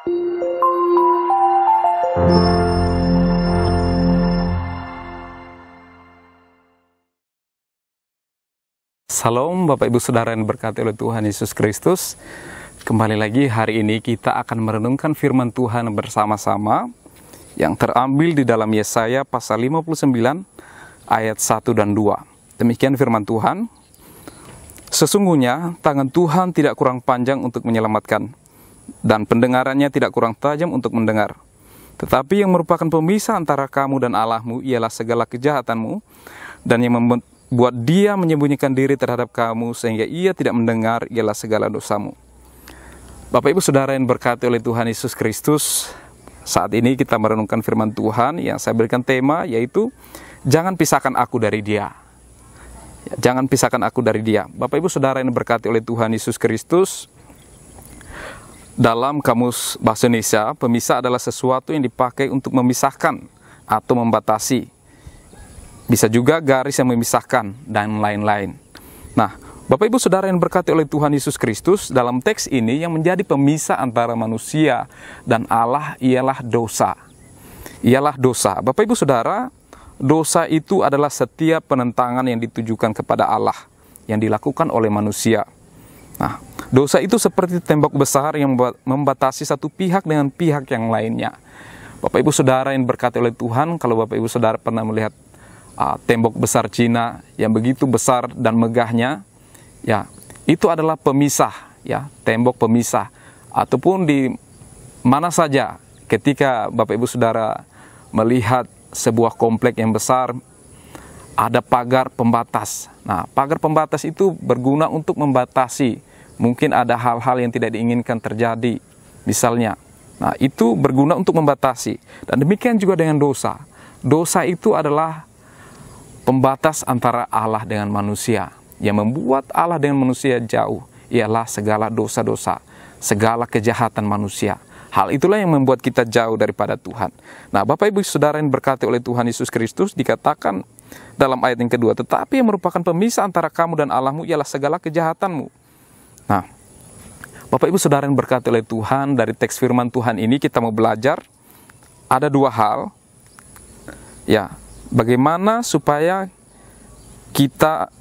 Salam Bapak Ibu Saudara yang diberkati oleh Tuhan Yesus Kristus. Kembali lagi hari ini kita akan merenungkan firman Tuhan bersama-sama yang terambil di dalam Yesaya pasal 59 ayat 1 dan 2. Demikian firman Tuhan. Sesungguhnya tangan Tuhan tidak kurang panjang untuk menyelamatkan, dan pendengarannya tidak kurang tajam untuk mendengar. Tetapi yang merupakan pemisah antara kamu dan Allahmu ialah segala kejahatanmu, dan yang membuat dia menyembunyikan diri terhadap kamu sehingga ia tidak mendengar ialah segala dosamu. Bapak Ibu Saudara yang berkati oleh Tuhan Yesus Kristus, saat ini kita merenungkan firman Tuhan yang saya berikan tema yaitu jangan pisahkan aku dari dia. Jangan pisahkan aku dari dia. Bapak Ibu Saudara yang berkati oleh Tuhan Yesus Kristus, dalam kamus bahasa Indonesia, pemisah adalah sesuatu yang dipakai untuk memisahkan atau membatasi. Bisa juga garis yang memisahkan dan lain-lain. Nah, Bapak Ibu Saudara yang berkati oleh Tuhan Yesus Kristus, dalam teks ini yang menjadi pemisah antara manusia dan Allah ialah dosa. Ialah dosa. Bapak Ibu Saudara, dosa itu adalah setiap penentangan yang ditujukan kepada Allah yang dilakukan oleh manusia. Nah, dosa itu seperti tembok besar yang membatasi satu pihak dengan pihak yang lainnya. Bapak Ibu Saudara yang berkati oleh Tuhan, kalau Bapak Ibu Saudara pernah melihat tembok besar Cina yang begitu besar dan megahnya, ya, itu adalah pemisah, ya, tembok pemisah. Ataupun di mana saja ketika Bapak Ibu Saudara melihat sebuah komplek yang besar, ada pagar pembatas. Nah, pagar pembatas itu berguna untuk membatasi. Mungkin ada hal-hal yang tidak diinginkan terjadi, misalnya. Nah, itu berguna untuk membatasi. Dan demikian juga dengan dosa. Dosa itu adalah pembatas antara Allah dengan manusia. Yang membuat Allah dengan manusia jauh ialah segala dosa-dosa, segala kejahatan manusia. Hal itulah yang membuat kita jauh daripada Tuhan. Nah, Bapak Ibu Saudara yang berkati oleh Tuhan Yesus Kristus, dikatakan dalam ayat yang kedua, tetapi yang merupakan pemisah antara kamu dan Allahmu ialah segala kejahatanmu. Nah, Bapak Ibu Saudara yang berkati oleh Tuhan, dari teks firman Tuhan ini kita mau belajar ada dua hal. Ya, bagaimana supaya kita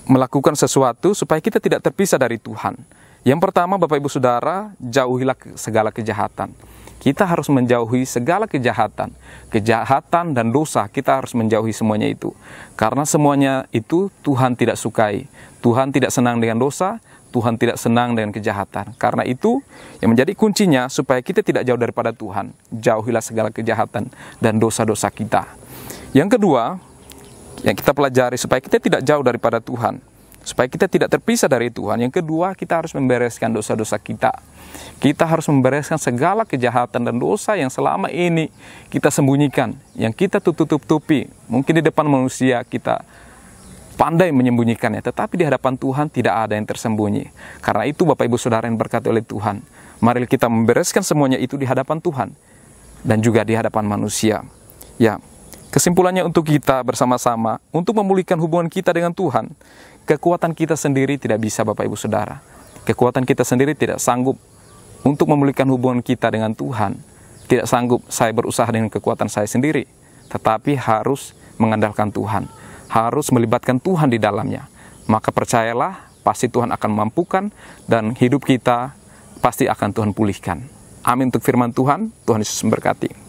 melakukan sesuatu supaya kita tidak terpisah dari Tuhan. Yang pertama, Bapak Ibu Saudara, jauhilah segala kejahatan. Kita harus menjauhi segala kejahatan. Kejahatan dan dosa, kita harus menjauhi semuanya itu. Karena semuanya itu Tuhan tidak sukai. Tuhan tidak senang dengan dosa, Tuhan tidak senang dengan kejahatan. Karena itu, yang menjadi kuncinya supaya kita tidak jauh daripada Tuhan. Jauhilah segala kejahatan dan dosa-dosa kita. Yang kedua, yang kita pelajari supaya kita tidak jauh daripada Tuhan, supaya kita tidak terpisah dari Tuhan. Yang kedua, kita harus membereskan dosa-dosa kita. Kita harus membereskan segala kejahatan dan dosa yang selama ini kita sembunyikan, yang kita tutup-tutupi. Mungkin di depan manusia kita pandai menyembunyikannya, tetapi di hadapan Tuhan tidak ada yang tersembunyi. Karena itu Bapak Ibu Saudara yang berkati oleh Tuhan, mari kita membereskan semuanya itu di hadapan Tuhan dan juga di hadapan manusia. Ya, kesimpulannya untuk kita bersama-sama, untuk memulihkan hubungan kita dengan Tuhan, kekuatan kita sendiri tidak bisa, Bapak Ibu Saudara. Kekuatan kita sendiri tidak sanggup untuk memulihkan hubungan kita dengan Tuhan. Tidak sanggup saya berusaha dengan kekuatan saya sendiri, tetapi harus mengandalkan Tuhan. Harus melibatkan Tuhan di dalamnya. Maka percayalah, pasti Tuhan akan memampukan dan hidup kita pasti akan Tuhan pulihkan. Amin untuk firman Tuhan. Tuhan Yesus memberkati.